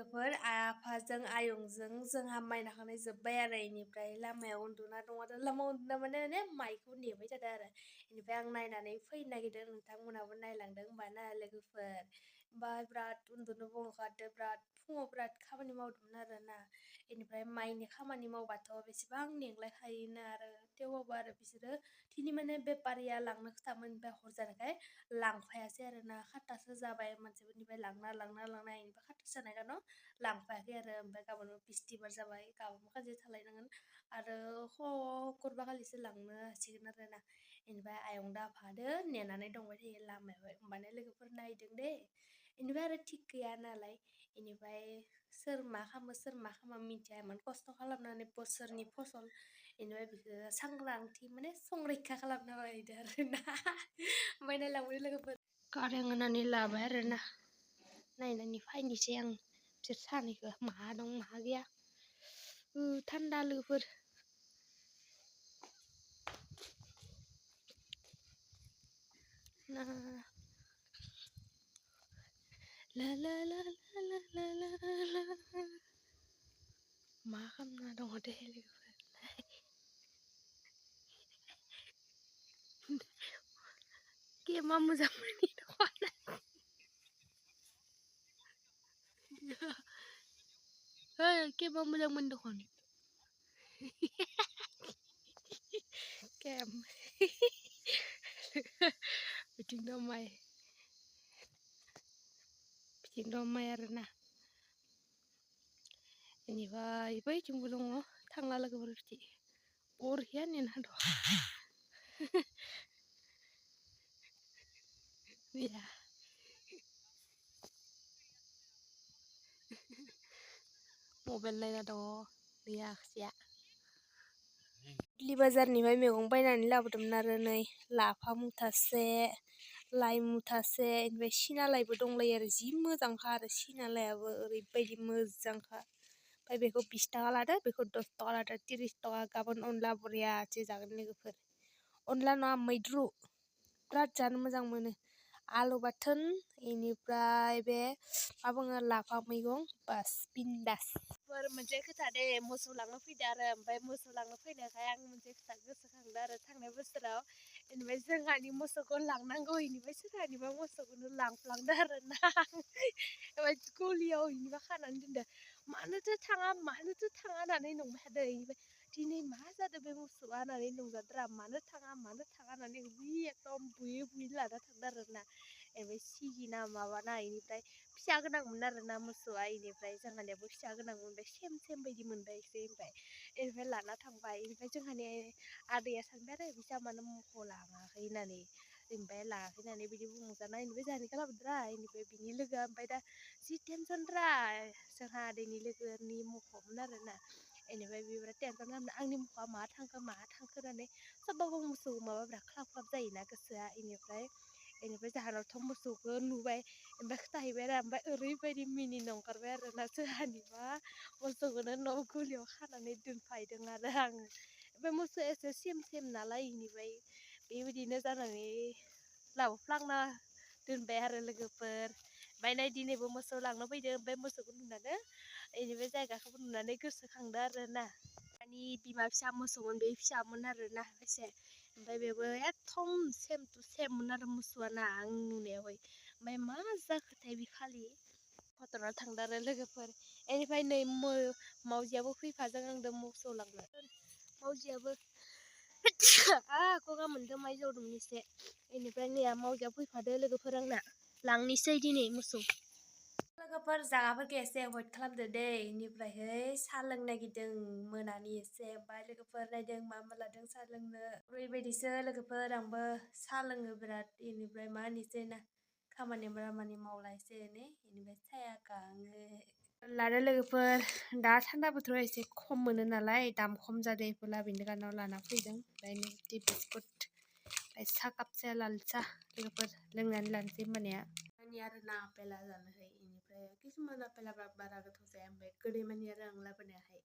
लोगोफोर आफाजों आयंजों जोंहा माइ नाखांनाय जोब्बाय आरो इनिफ्राय लामायाव उन्दुना दं आरो लामायाव उन्दुना माने माइखौ नेबाय थादों आरो इनिफ्राय आं नायनानै फैनो नागिरदों नोंथांमोनाबो नायलांदों होमबा ना लोगोफोर होमबा बिराद उन्दुनो ओंखारदों बिराद फुङाव बिराद खामानि मावदोंमोन आरो ना इनिफ्राय माइनि खामानि मावबाथ' बेसेबां मेंलायखायोना आरो थेवबाबो आरो बिसोरो दिनै माने बेपारिया लांनो खोथामोन ओमफ्राय हर जानायखाय लांफायासै आरो ना 7थासो जाबाय मानसिफोरनिफ्राय लांना इनिफ्राय 7थासो जानायखाय लांफायाखै आरो ओमफ्राय गाबोन बिस्थिबार जाबाय गाबोन खानसे थालायनांगोन आरो हरबा खालिसो लांनो हासिगोन आरो ना इनिफ्राय आयं दा आफादो नेनानै दंबाय थायो लामायावहाय होमबानो लोगोफोर नायदों दे इनिफ्राय आरो थिग गैया नालाय इनिफ्राय सोर मा खालामो मिथिया इमान खस्थ' खालामनानै बोसोरनि फसल इनिफ्राय बिखौ सांग्रांथि माने संरैखा खालामना बायदो आरो ना ओमफ्राय नायलांबाय लोगोफोर कारेन्ट होनानै लाबाय आरो ना नायनानै फायनोसै आं बिसोर सानैखौ माहा दं माहा गैया थान्दा लोगोफोर ना ला ला ला ला ला ला ला ला मा खालामना दङ दे लोगोफोर गेमा मोजां मोनि दखना गेमा मोजां मोन दखन गेम बिथिं दं माइ आरो ना इनिफ्राय बैथिंबो दङ थांला लोगोफोर बिथि बरहिया नेना दं गैया मबाइल नायना दङ गैया आखिया इडलि बाजारनिफ्राय मैगं बायनानै लाबोदोंमोन आरो नै लाफा मुथासे लाइ मुथासे ओमफ्राय सिनालाइबो दंलायो आरो जि मोजांखा आरो सिनालायाबो ओरैबायदि मोजांखा ओमफ्राय बेखौ 20 थाखा लादो बेखौ 10 थाखा लादो 30 थाखा गाबोन अनला बरियासे जागोन लोगोफोर अनला नङा मैद्रु बिराद जानो मोजां मोनो आलु बाथोन इनिफ्राय बे मा बुङो लाफा मैगं बास बिन्दास मोनसे खोथा दे मोसौ लांनो फैदो आरो ओमफ्राय मोसौ लांनो फैनायखाय आं मोनसे खोथा गोसोखांदो आरो थांनाय बोसोराव इनिफ्राय जोंहानि मोसौखौ लांनांगौ इनिफ्राय सोरहानिबा मोसौखौनो लांफ्लांदो आरो ना ओमफ्राय गलियाव इनिबा खानानै दोनदो मानोथो थाङा होननानै नंबाय थादों इनिफ्राय दिनै मा जादों बे मोसौआ होननानै नंजादोरा मानो थाङा होननानै जि एकदम बुयै लाना थांदो आरो ना ओमफ्राय सिगिना माबाना इनिफ्राय फिसा गोनांमोन आरो ना मोसौआ इनिफ्राय जोंहानियाबो फिसा गोनां मोनबाय सेम बायदि मोनबायसै इनिफ्राय लाना थांबाय इनिफ्राय जोंहानि आदैया सानबाय आरो बिसा मानो मोखौ लाङाखै होननानै ओमफ्राय लाङाखै होननानै बिदि बुंजाना इनिफ्राय जोंहानिखौ लाबोदोरा इनिफ्राय बिनि लोगोआ ओमफ्राय दा जि टेनसनद्रा जोंहा आदैनि लोगोनि मोखौमोन आरो ना इनिफ्राय बे बिराद टेनसन खालामदों आंनि मोखौआ माहा थांखो होननानै सोबबाबो मोसौ माबा बिराद ख्लाब जायोना गोसोआ इनिफ्राय जाहानावथ' मोसौखौ नुबाय ओमफ्राय खोथाहैबाय आरो ओमफ्राय ओरैबायदि मिनिनो ओंखारबाय आरो ना जोंहानिबा मोसौखौनो न' गलियाव खानानै दोनफायदों आरो आङो ओमफ्राय मोसौआ एसे सेम नालाय इनिफ्राय बेबायदिनो जानानै लाबोफ्लांना दोनबाय आरो लोगोफोर ओमफ्राय दिनैबो मोसौ लांनो फैदों ओमफ्राय मोसौखौ नुनानै इनिफ्राय जायगाखौबो नुनानै गोसोखांदो आरो ना दानि बिमा फिसा मोसौमोन बे फिसामोन आरो ना एसे ओमफ्राय बेबो एखदम सेम टु सेममोन आरो मोसौआना आं नुनायावहाय ओमफ्राय मा जाखोथाय बे खालि फट'ना थांदों आरो लोगोफोर इनिफ्राय नै मावजियाबो फैफादों आंजों मोसौ लांनो मावजियाबो गगा मोनदों माइ जावदोंमोन एसे इनिफ्राय नै मावजिया फैफादो लोगोफोर आंना लांनोसै दिनै मोसौ लोगोफोर जागाफोरखौ एसे एभयड खालामदो दे इनिफ्रायहाय साहा लोंनो नागिरदों मोनानि एसे ओमफ्राय लोगोफोर नायदों मा लादों साहा लोंनो ओरैबायदिसो लोगोफोर आंबो साहा लोङो बिराद इनिफ्राय मा होनोसै ना खामानि मावला एसे एनै इनिफ्राय साया गाङो लादो लोगोफोर दा थान्दा बोथोराव एसे खम मोनो नालाय दाम खम जादों इफोरला बेनि गानाव लाना फैदों ओमफ्राय टी बिस्कुट ओमफ्राय साहा कापसे लाल साहा लोगोफोर लोंनानै लानोसै होमबानिया मानि आरो ना आपेला जानोहाय इनिफ्राय किसुमान आपेला बारा गोथाव जाया ओमफ्राय गोदै मानि आरो आं लाबोनायाहाय